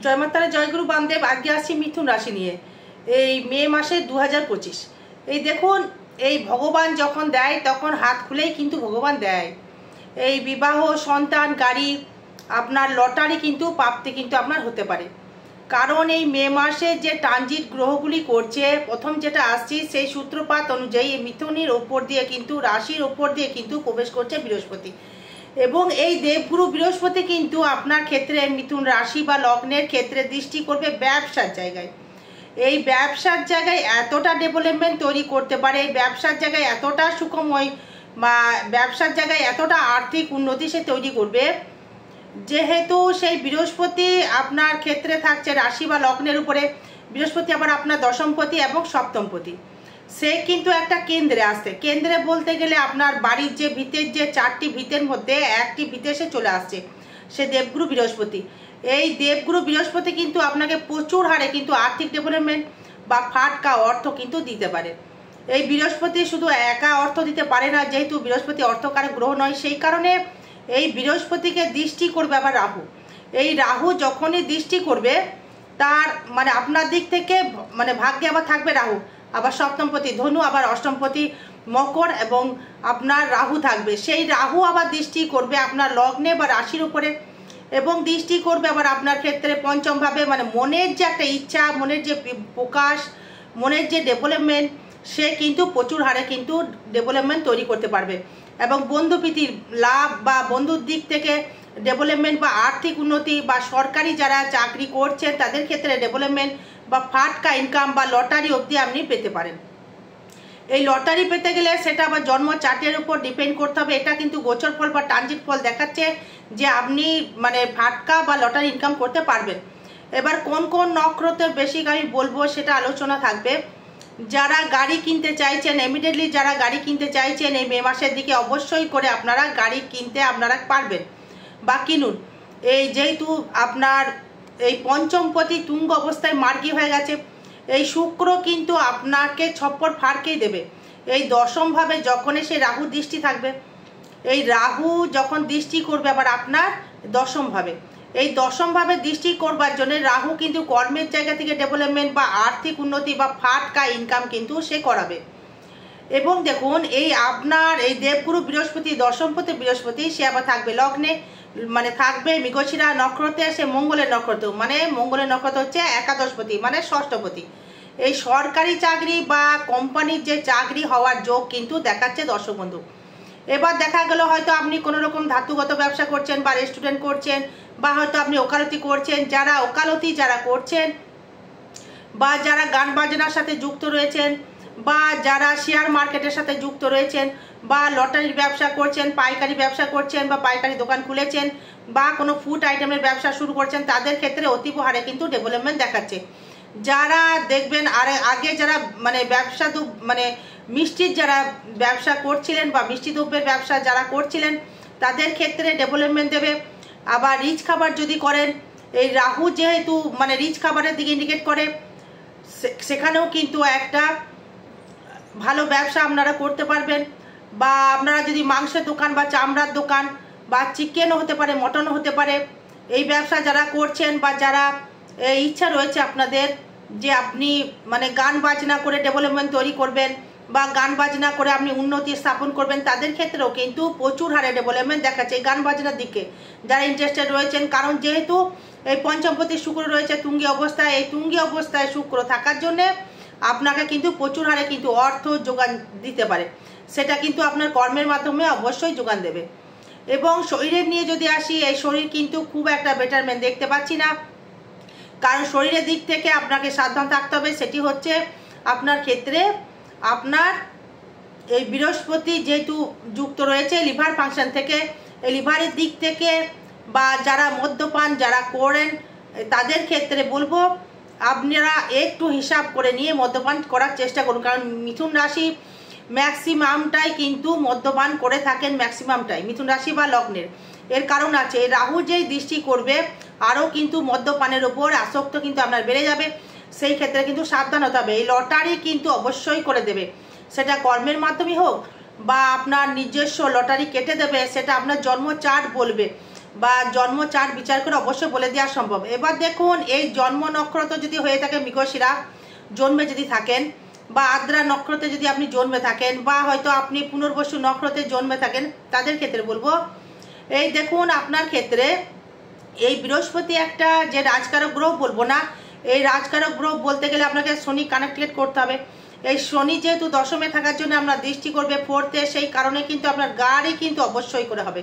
জয় মাতারা, জয়গুরু বামদেব। আজকে আসছি মিথুন রাশি নিয়ে। এই মে মাসে 2025। এই দেখুন, এই ভগবান যখন দেয় তখন হাত খুলেই কিন্তু ভগবান দেয়। এই বিবাহ, সন্তান, গাড়ি, আপনার লটারি কিন্তু প্রাপ্তি কিন্তু আপনার হতে পারে। কারণ এই মে মাসে যে ট্রানজিট গ্রহগুলি করছে, প্রথম যেটা আসছি সেই সূত্রপাত অনুযায়ী মিথুনের ওপর দিয়ে কিন্তু রাশির ওপর দিয়ে কিন্তু প্রবেশ করছে বৃহস্পতি। এবং এই দেবগুরু বৃহস্পতি কিন্তু আপনার ক্ষেত্রে মিথুন রাশি বা লগ্নের ক্ষেত্রে দৃষ্টি করবে ব্যবসার জায়গায়। এই ব্যবসার জায়গায় এতটা ডেভেলপমেন্ট তৈরি করতে পারে, ব্যবসার জায়গায় এতটা সুখময় বা ব্যবসার জায়গায় এতটা আর্থিক উন্নতি সে তৈরি করবে, যেহেতু সেই বৃহস্পতি আপনার ক্ষেত্রে থাকছে রাশি বা লগ্নের উপরে। বৃহস্পতি আবার আপনার দশমপতি এবং সপ্তমপতি। সে কিন্তু একটা কেন্দ্রে আসছে। কেন্দ্রে বলতে গেলে আপনার বাড়ির যে ভিতের, যে 4টি ভিতের মধ্যে একটি ভিতে সে চলে আসছে, সে দেবগুরু বৃহস্পতি। এই দেবগুরু বৃহস্পতি কিন্তু আপনাকে প্রচুর হারে কিন্তু আর্থিক ডেভেলপমেন্ট বা ফাটকা অর্থ কিন্তু দিতে পারে। এই বৃহস্পতি শুধু একা অর্থ দিতে পারে না, যেহেতু বৃহস্পতি অর্থকারক গ্রহ নয়, সেই কারণে এই বৃহস্পতিকে দৃষ্টি করবে আবার রাহু। এই রাহু যখনই দৃষ্টি করবে তার মানে আপনার দিক থেকে মানে ভাগ্যে আবার থাকবে রাহু, আবার সপ্তমপতি ধনু, আবার অষ্টমপতি মকর, এবং আপনার রাহু থাকবে। সেই রাহু আবার দৃষ্টি করবে আপনার লগ্নে বা রাশির উপরে, এবং দৃষ্টি করবে আবার আপনার ক্ষেত্রে পঞ্চমভাবে। মানে মনের যে একটা ইচ্ছা, মনের যে প্রকাশ, মনের যে ডেভেলপমেন্ট, সে কিন্তু প্রচুর হারে কিন্তু ডেভেলপমেন্ট তৈরি করতে পারবে। এবং বন্ধুপ্রীতির লাভ বা বন্ধুর দিক থেকে ডেভেলপমেন্ট বা আর্থিক উন্নতি, বা সরকারি যারা চাকরি করছেন তাদের ক্ষেত্রে ডেভেলপমেন্ট বা ফাটকা ইনকাম বা লটারি অবধি আপনি পেতে পারেন। এই লটারি পেতে গেলে সেটা আবার জন্ম চার্টের উপর ডিপেন্ড করতে হবে। এটা কিন্তু গোচর ফল বা ট্রানজিট ফল দেখাচ্ছে যে আপনি মানে ফাটকা বা লটারি ইনকাম করতে পারবেন। এবার কোন কোন নক্ষত্র বেশি আমি বলবো সেটা আলোচনা থাকবে। যারা গাড়ি কিনতে চাইছেন, ইমিডিয়েটলি যারা গাড়ি কিনতে চাইছেন এই মে মাসের দিকে অবশ্যই করে আপনারা গাড়ি কিনতে আপনারা পারবেন বা কিনুন। এই যেহেতু আপনার এই পঞ্চমপতি তুঙ্গ অবস্থায় মার্গী হয়ে গেছে, এই শুক্র কিন্তু আপনাকে ছপ্পর ফাড়কেই দেবে। এই দশমভাবে যখন এসে রাহু দৃষ্টি থাকবে, এই রাহু যখন দৃষ্টি করবে আবার আপনার দশমভাবে, এই দশমভাবে দৃষ্টি করবার জন্য রাহু কিন্তু কর্মের জায়গা থেকে ডেভেলপমেন্ট বা আর্থিক উন্নতি বা ফাটকা ইনকাম কিন্তু সে করাবে। এবং দেখুন, এই আপনার এই দেবগুরু বৃহস্পতি, দশমপতি বৃহস্পতি, সে আবার থাকবে লগ্নে, মানে থাকবে মৃগশিরা নক্ষত্রে, সে মঙ্গলের নক্ষত্র। মানে মঙ্গলের নক্ষত্র হচ্ছে একাদশপতি মানে ষষ্ঠপতি। এই সরকারি চাকরি বা কোম্পানির যে চাকরি হওয়ার যোগ কিন্তু দেখাচ্ছে দর্শক বন্ধু। এবার দেখা গেল হয়তো আপনি কোনো রকম ধাতুগত ব্যবসা করছেন বা রেস্টুরেন্ট করছেন, বা হয়তো আপনি ওকালতি করছেন। যারা ওকালতি যারা করছেন, বা যারা গান বাজনার সাথে যুক্ত রয়েছেন, বা যারা শেয়ার মার্কেটের সাথে যুক্ত রয়েছেন, বা লটারির ব্যবসা করছেন, পাইকারি ব্যবসা করছেন, বা পাইকারি দোকান খুলেছেন, বা কোনো ফুড আইটেমের ব্যবসা শুরু করছেন, তাদের ক্ষেত্রে অতীব হারে কিন্তু ডেভেলপমেন্ট দেখাচ্ছে। যারা দেখবেন আগে যারা মানে ব্যবসা মানে মিষ্টির যারা ব্যবসা করছিলেন বা মিষ্টি দ্রব্যের ব্যবসা যারা করছিলেন, তাদের ক্ষেত্রে ডেভেলপমেন্ট দেবে। আবার রিচ খাবার যদি করেন, এই রাহু যেহেতু মানে রিচ খাবারের দিকে ইন্ডিকেট করে, সেখানেও কিন্তু একটা ভালো ব্যবসা আপনারা করতে পারবেন। বা আপনারা যদি মাংসের দোকান বা চামড়ার দোকান বা চিকেনও হতে পারে, মটনও হতে পারে, এই ব্যবসা যারা করছেন বা যারা ইচ্ছা রয়েছে আপনাদের যে আপনি মানে গান বাজনা করে ডেভেলপমেন্ট তৈরি করবেন বা গান বাজনা করে আপনি উন্নতি স্থাপন করবেন, তাদের ক্ষেত্রেও কিন্তু প্রচুর হারে ডেভেলপমেন্ট দেখাচ্ছে এই গান বাজনার দিকে যারা ইন্টারেস্টেড রয়েছেন। কারণ যেহেতু এই পঞ্চমপতি শুক্র রয়েছে তুঙ্গি অবস্থায়, এই তুঙ্গি অবস্থায় শুক্র থাকার জন্যে আপনাকে কিন্তু প্রচুর হারে কিন্তু অর্থ যোগান দিতে পারে। সেটা কিন্তু আপনার কর্মের মাধ্যমে অবশ্যই যোগান দেবে। এবং শরীরের নিয়ে যদি আসি, এই শরীর কিন্তু খুব একটা বেটারমেন্ট দেখতে পাচ্ছি না। কারণ শরীরের দিক থেকে আপনাকে সাবধান থাকতে হবে। সেটি হচ্ছে আপনার ক্ষেত্রে আপনার এই বৃহস্পতি যেহেতু যুক্ত রয়েছে লিভার ফাংশন থেকে, এই লিভারের দিক থেকে, বা যারা মদ্যপান যারা করেন তাদের ক্ষেত্রে বলবো আপনারা একটু হিসাব করে নিয়ে মদ্যপান করার চেষ্টা করুন। কারণ মিথুন রাশি ম্যাক্সিমামটাই কিন্তু মদ্যপান করে থাকেন, ম্যাক্সিমামটাই মিথুন রাশি বা লগ্নের। এর কারণ আছে, রাহু যেই দৃষ্টি করবে আরও কিন্তু মদ্যপানের ওপর আসক্ত কিন্তু আপনার বেড়ে যাবে। সেই ক্ষেত্রে কিন্তু সাবধান হতে হবে। এই লটারি কিন্তু অবশ্যই করে দেবে, সেটা কর্মের মাধ্যমে হোক বা আপনার নিজস্ব লটারি কেটে দেবে, সেটা আপনার জন্ম চার্ট বলবে। বা জন্ম চার্ট বিচার করে অবশ্যই বলে দেওয়া সম্ভব। এবার দেখুন, এই জন্ম নক্ষত্র যদি হয়ে থাকে মৃগশিরা জন্মে যদি থাকেন, বা আদ্রা নক্ষত্রে যদি আপনি জন্মে থাকেন, বা হয়তো আপনি পুনর্বসু নক্ষত্রে জন্মে থাকেন, তাদের ক্ষেত্রে বলবো এই দেখুন আপনার ক্ষেত্রে এই বৃহস্পতি একটা যে রাজকারক গ্রহ বলবো না, এই রাজকারক গ্রহ বলতে গেলে আপনাকে শনি কানেক্টেড করতে হবে। এই শনি যেহেতু দশমে থাকার জন্য আপনার দৃষ্টি করবে ফোর্থে, সেই কারণে কিন্তু আপনার গাড়ি কিন্তু অবশ্যই করে হবে,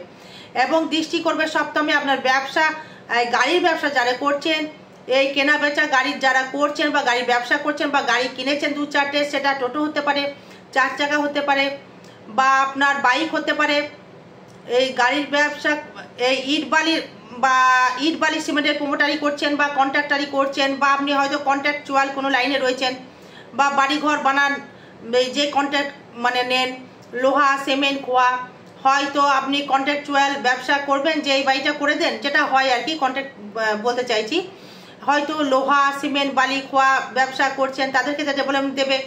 এবং দৃষ্টি করবে সপ্তমে। আপনার ব্যবসা, গাড়ির ব্যবসা যারা করছেন, এই কেনা বেচা গাড়ির যারা করছেন, বা গাড়ির ব্যবসা করছেন, বা গাড়ি কিনেছেন 2-4টে, সেটা টোটো হতে পারে, 4 চাকা হতে পারে, বা আপনার বাইক হতে পারে। এই গাড়ির ব্যবসা, এই ইট বালি সিমেন্টের প্রোমোটারি করছেন, বা কন্ট্রাক্টারি করছেন, বা আপনি হয়তো কন্ট্রাকচুয়াল কোনো লাইনে রয়েছেন, বা বাড়িঘর বানান, যে কন্ট্রাক্ট মানে নেন, লোহা সিমেন্ট খোয়া, হয়তো আপনি কন্ট্রাকচুয়াল ব্যবসা করবেন যে এই বাড়িটা করে দেন, যেটা হয় আর কি, কন্ট্রাক্ট বলতে চাইছি। হয়তো লোহা সিমেন্ট বালি খোয়া ব্যবসা করছেন, তাদেরকে ডেভেলপমেন্ট দেবে।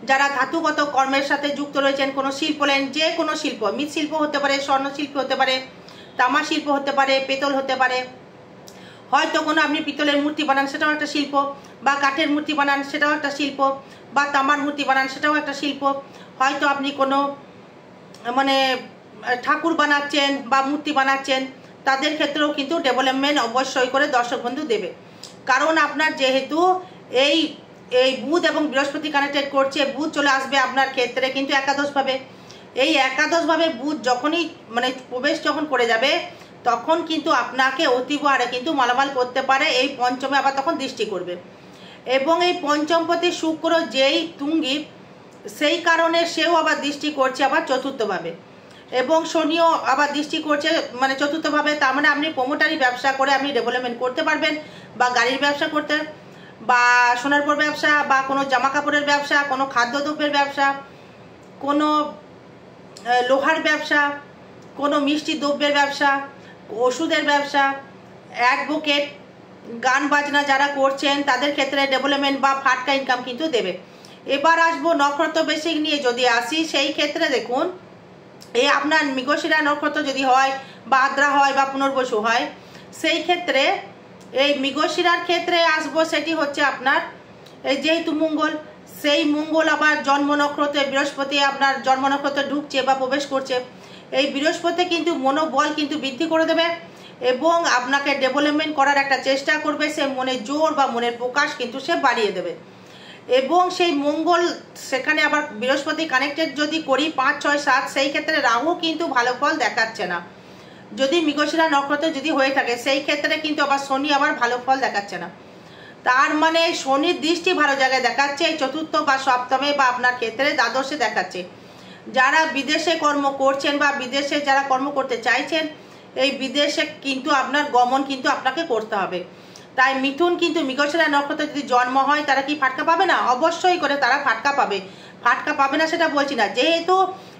যারা ধাতুগত কর্মের সাথে যুক্ত রয়েছেন, কোনো শিল্প লাইন, যে কোনো শিল্প, মৃৎশিল্প হতে পারে, স্বর্ণ শিল্প হতে পারে, তামা শিল্প হতে পারে, পেতল হতে পারে, হয়তো কোনো আপনি পিতলের মূর্তি বানান, সেটাও একটা শিল্প, বা কাঠের মূর্তি বানান, সেটাও একটা শিল্প, বা তামার মূর্তি বানান, সেটাও একটা শিল্প। হয়তো আপনি কোনো মানে ঠাকুর বানাচ্ছেন বা মূর্তি বানাচ্ছেন, তাদের ক্ষেত্রেও কিন্তু ডেভেলপমেন্ট অবশ্যই করে দর্শক বন্ধু দেবে। কারণ আপনার যেহেতু এই এই বুধ এবং বৃহস্পতি কানেক্টেড করছে, বুধ চলে আসবে আপনার ক্ষেত্রে কিন্তু একাদশভাবে। এই একাদশভাবে বুধ যখনই মানে প্রবেশ যখন করে যাবে, তখন কিন্তু আপনাকে অতীব হারে কিন্তু মালামাল করতে পারে। এই পঞ্চমে আবার তখন দৃষ্টি করবে, এবং এই পঞ্চমপতি শুক্র যেই তুঙ্গি, সেই কারণে সেও আবার দৃষ্টি করছে আবার চতুর্থভাবে, এবং শনিও আবার দৃষ্টি করছে মানে চতুর্থভাবে। তার মানে আপনি প্রোমোটারি ব্যবসা করে আপনি ডেভেলপমেন্ট করতে পারবেন, বা গাড়ির ব্যবসা করতে, বা সোনারপুর ব্যবসা, বা কোনো জামা কাপড়ের ব্যবসা, কোনো খাদ্যদ্রব্যের ব্যবসা, কোনো লোহার ব্যবসা, কোনো মিষ্টি দ্রব্যের ব্যবসা, ওষুধের ব্যবসা, অ্যাডভোকেট, গান বাজনা যারা করছেন, তাদের ক্ষেত্রে ডেভেলপমেন্ট বা ফাটকা ইনকাম কিন্তু দেবে। এবার আসবো নক্ষত্র বেসিক নিয়ে যদি আসি, সেই ক্ষেত্রে দেখুন এই আপনার মৃগশিরা নক্ষত্র যদি হয়, বা আদ্রা হয়, বা পুনর্বসু হয়, সেই ক্ষেত্রে এই মৃগশিরার ক্ষেত্রে আসবো, সেটি হচ্ছে আপনার এই যেহেতু মঙ্গল, সেই মঙ্গল আবার জন্ম নক্ষত্রে বৃহস্পতি আপনার জন্ম নক্ষত্রে ঢুকছে বা প্রবেশ করছে। এই বৃহস্পতি কিন্তু মনোবল কিন্তু বৃদ্ধি করে দেবে, এবং আপনাকে ডেভেলপমেন্ট করার একটা চেষ্টা করবে। সে মনে জোর বা মনের প্রকাশ কিন্তু সে বাড়িয়ে দেবে। এবং সেই মঙ্গল সেখানে আবার বৃহস্পতি কানেক্টেড যদি করি 5, 6, 7, সেই ক্ষেত্রে রাহু কিন্তু ভালো ফল দেখাচ্ছে না। যদি মৃগশিরা নক্ষত্রে যদি হয়ে থাকে, সেই ক্ষেত্রে কিন্তু আবার শনি আবার ভালো ফল দেখাচ্ছে না। তার মানে শনির দৃষ্টি ভালো জায়গায় দেখাচ্ছে, এই চতুর্থ বা সপ্তমে, বা আপনার ক্ষেত্রে দ্বাদশে দেখাচ্ছে। যারা বিদেশে কর্ম করছেন, বা বিদেশে যারা কর্ম করতে চাইছেন, এই বিদেশে কিন্তু আপনার গমন কিন্তু আপনাকে করতে হবে। তাই মিথুন কিন্তু মৃগশিরা নক্ষত্রে যদি জন্ম হয়, তারা কি ফাটকা পাবে না? অবশ্যই করে তারা ফাটকা পাবে। ফাটকা পাবে না সেটা বলছি না, যেহেতু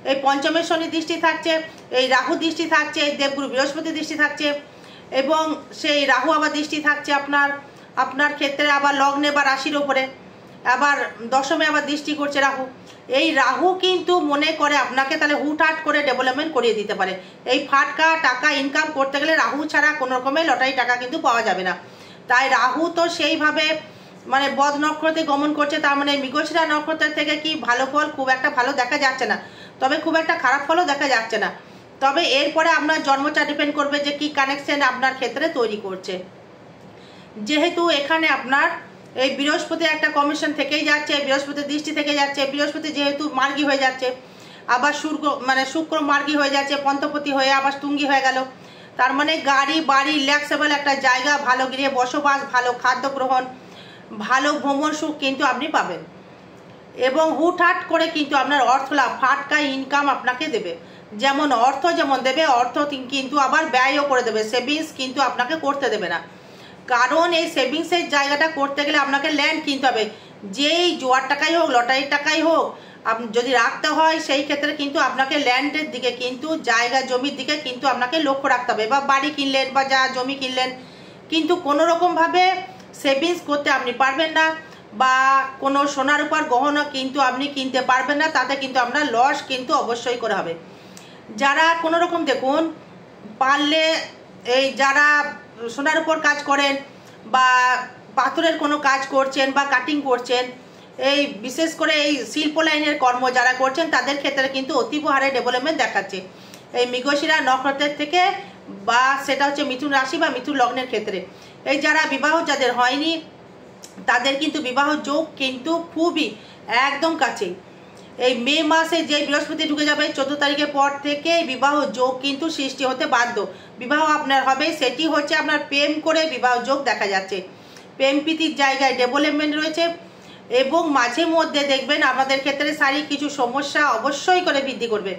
এই পঞ্চমের শনি দৃষ্টি থাকছে, এই রাহু দৃষ্টি থাকছে, এই দেবগুরু বৃহস্পতি দৃষ্টি থাকছে, এবং সেই রাহু আবার দৃষ্টি থাকছে আপনার ক্ষেত্রে আবার লগ্নে বা রাশির ওপরে, আবার দশমে আবার দৃষ্টি করছে রাহু। এই রাহু কিন্তু মনে করে আপনাকে তাহলে হুটহাট করে ডেভেলপমেন্ট করিয়ে দিতে পারে। এই ফাটকা টাকা ইনকাম করতে গেলে রাহু ছাড়া কোনো রকমের লটারি টাকা কিন্তু পাওয়া যাবে না। তাই রাহু তো সেইভাবে মানে বদ নক্ষত্রে গমন করছে, তার মানে মৃগশিরা নক্ষত্রের থেকে কি ভালো ফল খুব একটা ভালো দেখা যাচ্ছে না, তবে খুব একটা খারাপ ফলও দেখা যাচ্ছে না। তবে এরপরে আপনার জন্মটা ডিপেন্ড করবে যে কি কানেকশন আপনার ক্ষেত্রে তৈরি করছে। যেহেতু এখানে আপনার এই বৃহস্পতি একটা কমিশন থেকেই যাচ্ছে, বৃহস্পতি দৃষ্টি থেকে যাচ্ছে, বৃহস্পতি যেহেতু মার্গী হয়ে যাচ্ছে, আবার শুক্র মার্গী হয়ে যাচ্ছে, পঞ্চপতি হয়ে আবার তুঙ্গি হয়ে গেল। তার মানে গাড়ি বাড়ি রিল্যাক্সেবল একটা জায়গা, ভালো গৃহে বসবাস, ভালো খাদ্য গ্রহণ, ভালো ভ্রমণ সুখ কিন্তু আপনি পাবেন। এবং হুটহাট করে কিন্তু আপনার অর্থ লাভ, ফাটকা ইনকাম আপনাকে দেবে। যেমন অর্থ যেমন দেবে, অর্থ কিন্তু আবার ব্যয়ও করে দেবে। সেভিংস কিন্তু আপনাকে করতে দেবে না, কারণ এই সেভিংসের জায়গাটা করতে গেলে আপনাকে ল্যান্ড কিনতে হবে। যেই জোয়ার টাকাই হোক, লটারির টাকাই হোক, যদি রাখতে হয়, সেই ক্ষেত্রে কিন্তু আপনাকে ল্যান্ডের দিকে কিন্তু জায়গা জমির দিকে কিন্তু আপনাকে লক্ষ্য রাখতে হবে। বা বাড়ি কিনলেন বা যা জমি কিনলেন, কিন্তু কোনো রকমভাবে সেভিংস করতে আপনি পারবেন না, বা কোনো সোনার উপর গহনা কিন্তু আপনি কিনতে পারবেন না, তাতে কিন্তু আপনার লস কিন্তু অবশ্যই করে হবে। যারা কোনো রকম দেখুন পারলে এই যারা সোনার উপর কাজ করেন বা পাথরের কোনো কাজ করছেন বা কাটিং করছেন, এই বিশেষ করে এই শিল্প লাইনের কর্ম যারা করছেন তাদের ক্ষেত্রে কিন্তু অতীব হারে ডেভেলপমেন্ট দেখাচ্ছে এই মৃগশিরা নক্ষত্রের থেকে, বা সেটা হচ্ছে মিথুন রাশি বা মিথুন লগ্নের ক্ষেত্রে। এই যারা বিবাহ যাদের হয়নি তাদের কিন্তু বিবাহ যোগ কিন্তু খুবই একদম কাছেই। এই মে মাসে যে বৃহস্পতি ঢুকে যাবে 14 তারিখের পর থেকে বিবাহ যোগ কিন্তু সৃষ্টি হতে বাধ্য। বিবাহ আপনার হবে, সেটি হচ্ছে আপনার প্রেম করে বিবাহ যোগ দেখা যাচ্ছে। প্রেম প্রীতির জায়গায় ডেভেলপমেন্ট রয়েছে এবং মাঝে মধ্যে দেখবেন আমাদের ক্ষেত্রে শারীরিক কিছু সমস্যা অবশ্যই করে বৃদ্ধি করবে।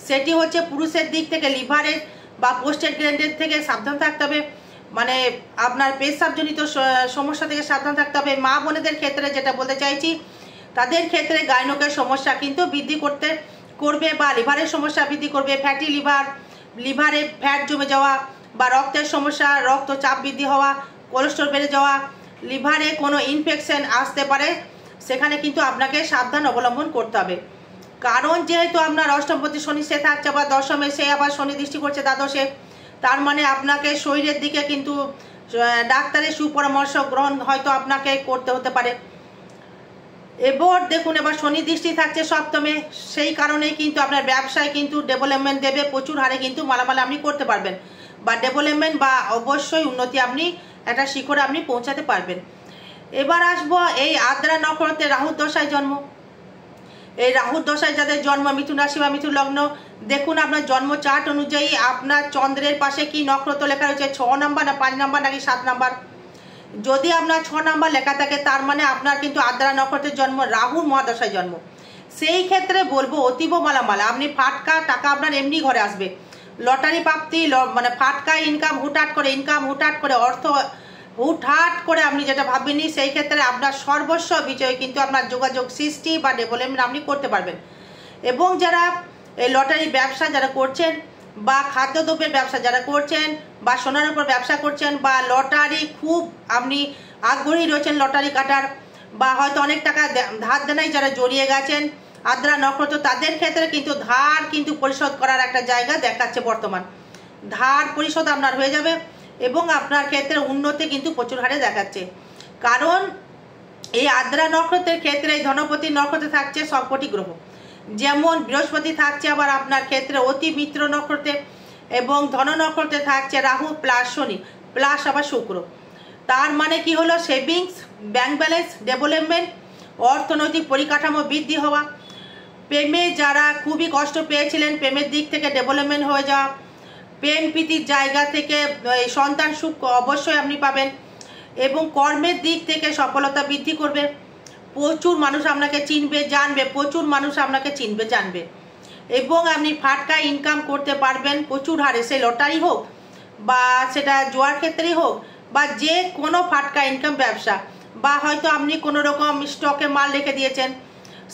সেটি হচ্ছে পুরুষের দিক থেকে লিভারের বা পোস্টেড গ্ল্যান্ডের থেকে সাবধান থাকতে হবে, মানে আপনার পেশাবজনিত সমস্যা থেকে সাবধান থাকতে হবে। মা বোনেদের ক্ষেত্রে যেটা বলতে চাইছি, তাদের ক্ষেত্রে গাইনোকের সমস্যা কিন্তু বৃদ্ধি করবে বা লিভারের সমস্যা বৃদ্ধি করবে। ফ্যাটি লিভার, লিভারে ফ্যাট জমে যাওয়া বা রক্তের সমস্যা, রক্তচাপ বৃদ্ধি হওয়া, কোলেস্ট্রল বেড়ে যাওয়া, লিভারে কোনো ইনফেকশন আসতে পারে, সেখানে কিন্তু আপনাকে সাবধান অবলম্বন করতে হবে। কারণ যেহেতু আপনার অষ্টমপতি শনি সে থাকছে বা দশমে, সে আবার শনি দৃষ্টি করছে দ্বাদশে, তার মানে আপনাকে শরীরের দিকে কিন্তু ডাক্তারের সুপরামর্শ গ্রহণ হয়তো আপনাকে করতে হতে পারে। এবার দেখুন, এবার শনি দৃষ্টি থাকছে সপ্তমে, সেই কারণেই কিন্তু আপনার ব্যবসায় কিন্তু ডেভেলপমেন্ট দেবে, প্রচুর হারে কিন্তু মালামাল আপনি করতে পারবেন বা ডেভেলপমেন্ট বা অবশ্যই উন্নতি আপনি একটা শিখরে আপনি পৌঁছাতে পারবেন। এবার আসবো এই আদ্রা নক্ষত্রে রাহুর দশায় জন্ম। এই রাহুর দশায় যাদের জন্ম মিথুন রাশি বা মিথুন লগ্ন, দেখুন আপনার জন্ম চার্ট অনুযায়ী আপনার চন্দ্রের পাশে কি নক্ষত্র লেখা রয়েছে, 6 নাম্বার না 5 নাম্বার নাকি 7 নাম্বার। যদি আপনার 6 নাম্বার লেখা থাকে তার মানে আপনার কিন্তু আদ্রা নক্ষত্রের জন্ম, রাহুর মহাদশায় জন্ম। সেই ক্ষেত্রে বলবো অতীব মালামাল, আপনি ফাটকা টাকা আপনার এমনি ঘরে আসবে, লটারি প্রাপ্তি, মানে ফাটকা ইনকাম, হুটহাট করে ইনকাম, হুটহাট করে অর্থ, হুটহাট করে আপনি যেটা ভাবেননি, সেই ক্ষেত্রে আপনার সর্বস্ব বিজয় কিন্তু আপনার যোগাযোগ সৃষ্টি বা ডেভেলপমেন্ট আপনি করতে পারবেন। এবং যারা এই লটারি ব্যবসা যারা করছেন বা খাদ্যদ্রব্যের ব্যবসা যারা করছেন বা সোনার উপর ব্যবসা করছেন বা লটারি খুব আপনি আগ্রহী রয়েছেন লটারি কাটার, বা হয়তো অনেক টাকা ধার দেনায় যারা জড়িয়ে গেছেন আদ্রা নক্ষত্র, তাদের ক্ষেত্রে কিন্তু ধার কিন্তু পরিশোধ করার একটা জায়গা দেখাচ্ছে বর্তমান। ধার পরিশোধ আপনার হয়ে যাবে এবং আপনার ক্ষেত্রে উন্নতি কিন্তু প্রচুর হারে দেখাচ্ছে। কারণ এই আদ্রা নক্ষত্রের ক্ষেত্রে এই ধনপতি নক্ষত্রে থাকছে সবকটি গ্রহ, যেমন বৃহস্পতি থাকছে আবার আপনার ক্ষেত্রে অতি মিত্র নক্ষত্রে, এবং ধন নক্ষত্রে থাকছে রাহু প্লাস শনি প্লাস আবার শুক্র। তার মানে কি হলো, সেভিংস, ব্যাংক ব্যালেন্স, ডেভেলপমেন্ট, অর্থনৈতিক পরিকাঠামো বৃদ্ধি হওয়া, প্রেমে যারা খুবই কষ্ট পেয়েছিলেন প্রেমের দিক থেকে ডেভেলপমেন্ট হয়ে যাওয়া, প্রেম প্রীতির জায়গা থেকে সন্তান সুখ অবশ্যই আপনি পাবেন, এবং কর্মের দিক থেকে সফলতা বৃদ্ধি করবে। প্রচুর মানুষ আপনাকে চিনবে জানবে, প্রচুর মানুষ আপনাকে চিনবে জানবে, এবং আপনি ফাটকা ইনকাম করতে পারবেন প্রচুর হারে, সে লটারি হোক বা সেটা জোয়ার ক্ষেত্রেই হোক বা যে কোনো ফাটকা ইনকাম ব্যবসা, বা হয়তো আপনি কোনো রকম স্টকে মাল রেখে দিয়েছেন,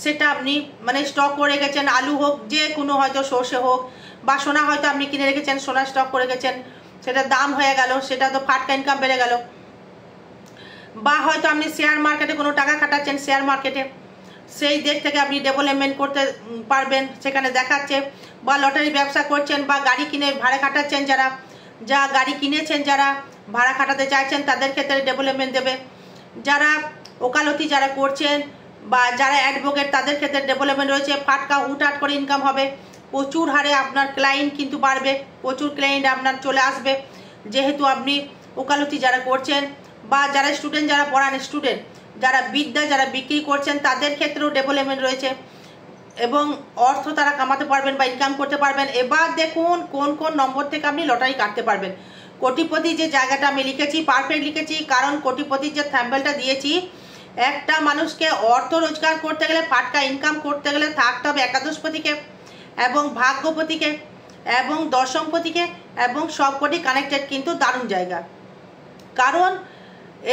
সেটা আপনি মানে স্টক করে রেখেছেন, আলু হোক, যে কোনো হয়তো সর্ষে হোক, বা সোনা হয়তো আপনি কিনে রেখেছেন, সোনা স্টক করে রেখেছেন, সেটা দাম হয়ে গেল, সেটা তো ফাটকা ইনকাম বেড়ে গেল। বা হয়তো আপনি শেয়ার মার্কেটে কোনো টাকা খাটাচ্ছেন, শেয়ার মার্কেটে, সেই দিক থেকে আপনি ডেভেলপমেন্ট করতে পারবেন, সেখানে দেখাচ্ছে। বা লটারি ব্যবসা করছেন বা গাড়ি কিনে ভাড়া খাটাচ্ছেন, যা গাড়ি কিনেছেন যারা ভাড়া খাটাতে চাইছেন তাদের ক্ষেত্রে ডেভেলপমেন্ট দেবে। যারা ওকালতি যারা করছেন বা যারা অ্যাডভোকেট তাদের ক্ষেত্রে ডেভেলপমেন্ট রয়েছে, ফাটকা হুটহাট করে ইনকাম হবে, প্রচুর হারে আপনার ক্লায়েন্ট কিন্তু বাড়বে, প্রচুর ক্লায়েন্ট আপনার চলে আসবে, যেহেতু আপনি ওকালতি যারা করছেন বা যারা স্টুডেন্ট যারা পড়ান, স্টুডেন্ট যারা বিদ্যা যারা বিক্রি করছেন তাদের ক্ষেত্রেও ডেভেলপমেন্ট রয়েছে এবং অর্থ তারা কামাতে পারবেন বা ইনকাম করতে পারবেন। এবার দেখুন কোন কোন নম্বর থেকে আপনি লটারি কাটতে পারবেন। কোটিপতি যে জায়গাটা আমি লিখেছি পারফেক্ট লিখেছি, কারণ কোটিপতির যে থ্যাম্বেলটা দিয়েছি, একটা মানুষকে অর্থ রোজগার করতে গেলে, ফাটকা ইনকাম করতে গেলে থাকতে হবে একাদশপতিকে এবং ভাগ্যপতিকে এবং দশমপতিকে, এবং সবকটি কানেক্টেড কিন্তু দারুণ জায়গা। কারণ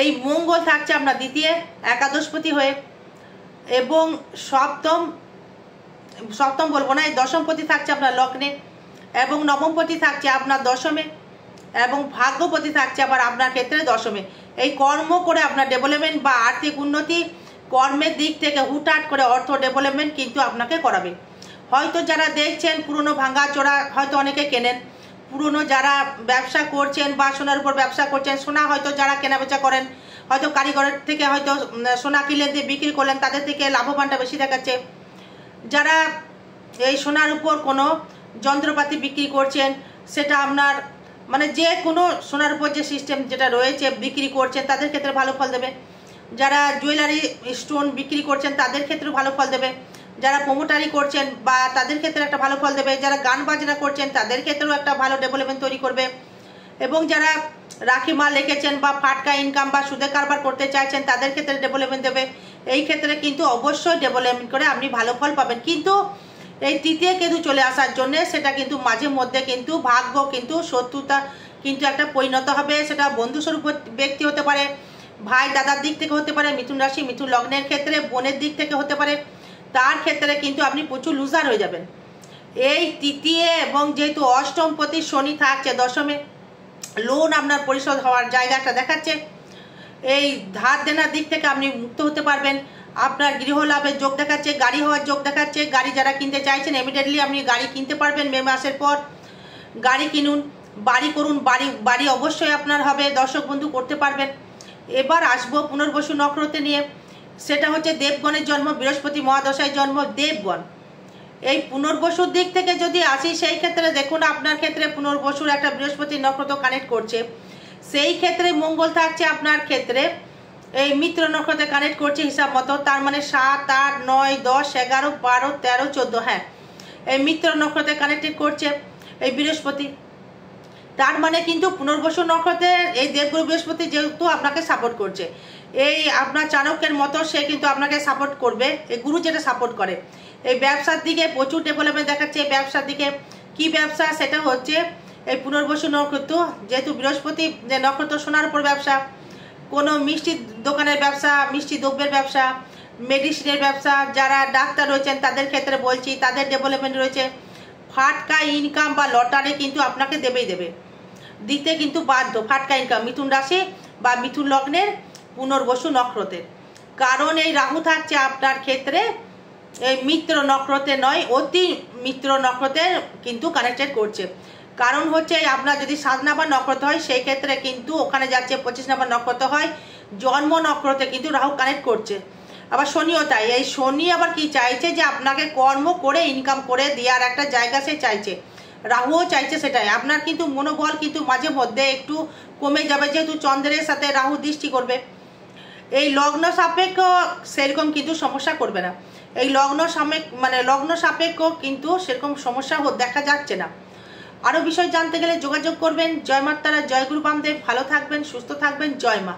এই মঙ্গল থাকছে আপনার দ্বিতীয় একাদশপতি হয়ে, এবং সপ্তম বলবো না, এই দশমপতি থাকছে আপনার লগ্নে, এবং নবমপতি থাকছে আপনার দশমে, এবং ভাগ্যপতি থাকছে আবার আপনার ক্ষেত্রে দশমে। এই কর্ম করে আপনার ডেভেলপমেন্ট বা আর্থিক উন্নতি, কর্মের দিক থেকে হুটহাট করে অর্থ ডেভেলপমেন্ট কিন্তু আপনাকে করাবে। হয়তো যারা দেখছেন পুরনো ভাঙা চোরা হয়তো অনেকে কেনেন, পুরনো যারা ব্যবসা করছেন বা সোনার উপর ব্যবসা করছেন, সোনা হয়তো যারা কেনাবেচা করেন, হয়তো কারিগরের থেকে হয়তো সোনা কিনলেন দিয়ে বিক্রি করলেন, তাদের থেকে লাভবানটা বেশি দেখাচ্ছে। যারা এই সোনার উপর কোনো যন্ত্রপাতি বিক্রি করছেন, সেটা আপনার মানে যে কোনো সোনার উপর যে সিস্টেম যেটা রয়েছে বিক্রি করছেন, তাদের ক্ষেত্রে ভালো ফল দেবে। যারা জুয়েলারি স্টোন বিক্রি করছেন তাদের ক্ষেত্রেও ভালো ফল দেবে। যারা প্রোমোটারি করছেন বা তাদের ক্ষেত্রে একটা ভালো ফল দেবে। যারা গান বাজনা করছেন তাদের ক্ষেত্রেও একটা ভালো ডেভেলপমেন্ট তৈরি করবে। এবং যারা রাখি মাল রেখেছেন বা ফাটকা ইনকাম বা সুদে কারবার করতে চাইছেন তাদের ক্ষেত্রে ডেভেলপমেন্ট দেবে। এই ক্ষেত্রে কিন্তু অবশ্যই ডেভেলপমেন্ট করে আপনি ভালো ফল পাবেন। কিন্তু এই তৃতীয় কেতু চলে আসার জন্য সেটা কিন্তু মাঝে মধ্যে কিন্তু ভাগ্য কিন্তু শত্রুতা কিন্তু একটা পরিণত হবে। সেটা বন্ধুস্বরূপ ব্যক্তি হতে পারে, ভাই দাদার দিক থেকে হতে পারে, মিথুন রাশি মিথুন লগ্নের ক্ষেত্রে বোনের দিক থেকে হতে পারে। তার ক্ষেত্রে কিন্তু আপনি প্রচুর লুজার হয়ে যাবেন। এই তৃতীয় এবং যেহেতু অষ্টমপতি শনি থাকছে দশমে, লোন আপনার পরিশোধ হওয়ার জায়গাটা দেখাচ্ছে। এই ধার দেনার দিক থেকে আপনি মুক্ত হতে পারবেন। আপনার গৃহ লাভের যোগ দেখাচ্ছে, গাড়ি হওয়ার যোগ দেখাচ্ছে। গাড়ি যারা কিনতে চাইছেন ইমিডিয়েটলি আপনি গাড়ি কিনতে পারবেন। মে মাসের পর গাড়ি কিনুন, বাড়ি করুন, বাড়ি অবশ্যই আপনার হবে, দর্শক বন্ধু করতে পারবেন। এবার আসবো পুনর্বসু নক্ষত্র নিয়ে। সেটা হচ্ছে দেবগণের জন্ম, বৃহস্পতি মহাদশায় জন্ম দেবগণ। এই পুনর্বসুর দিক থেকে যদি আসি, সেই ক্ষেত্রে দেখুন আপনার ক্ষেত্রে পুনর্বসুর একটা বৃহস্পতি নক্ষত্র কানেক্ট করছে। সেই ক্ষেত্রে মঙ্গল থাকছে আপনার ক্ষেত্রে এই মিত্র নক্ষত্রে কানেক্ট করছে হিসাব মতো। তার মানে 7, 8, 9, 10, 11, 12, 13, 14, হ্যাঁ এই মিত্র নক্ষত্রে কানেক্টেড করছে এই বৃহস্পতি। তার মানে কিন্তু পুনর্বসু নক্ষত্রের এই দেবগুরু বৃহস্পতি যেহেতু আপনাকে সাপোর্ট করছে, এই আপনার চাণক্যের মতো সে কিন্তু আপনাকে সাপোর্ট করবে। এই গুরু যেটা সাপোর্ট করে, এই ব্যবসার দিকে প্রচুর ডেভেলপমেন্ট দেখাচ্ছে। ব্যবসার দিকে কি ব্যবসা, সেটা হচ্ছে এই পুনর্বসু নক্ষত্র যেহেতু বৃহস্পতি যে নক্ষত্র, সোনার উপর ব্যবসা, কোনো মিষ্টি দোকানের ব্যবসা, মিষ্টি দ্রব্যের ব্যবসা, মেডিসিনের ব্যবসা, যারা ডাক্তার রয়েছেন তাদের ক্ষেত্রে বলছি তাদের ডেভেলপমেন্ট রয়েছে। ফাটকা ইনকাম বা লটারি কিন্তু আপনাকে দেবেই দেবে, দিতে কিন্তু বাধ্য ফাটকা ইনকাম মিথুন রাশি বা মিথুন লগ্নের পুনর্বসু নক্ষত্রের। কারণ এই রাহু থাকছে আপনার ক্ষেত্রে এই মিত্র নক্ষত্রে নয়, অতি মিত্র নক্ষত্রের কিন্তু কানেক্টেড করছে। কারণ হচ্ছে আপনার যদি 7 নাম্বার নক্ষত্র হয় সেই ক্ষেত্রে কিন্তু ওখানে যাচ্ছে 25 নাম্বার নক্ষত্র হয়, জন্ম নক্ষত্রে কিন্তু রাহু কানেক্ট করছে। আবার শনিও তাই। এই শনি আবার কি চাইছে, যে আপনাকে কর্ম করে ইনকাম করে দেওয়ার একটা জায়গা সে চাইছে, রাহুও চাইছে সেটাই। আপনার কিন্তু মনোবল কিন্তু মাঝে মধ্যে একটু কমে যাবে, যেহেতু চন্দ্রের সাথে রাহু দৃষ্টি করবে। এই লগ্ন সাপেক্ষ সেরকম কিন্তু সমস্যা করবে না। এই লগ্ন সাপেক্ষ কিন্তু সেরকম সমস্যা দেখা যাচ্ছে না। আরও বিষয় জানতে গেলে যোগাযোগ করবেন। জয় মাতারা, জয় গুরু বামদেব। ভালো থাকবেন, সুস্থ থাকবেন। জয় মা।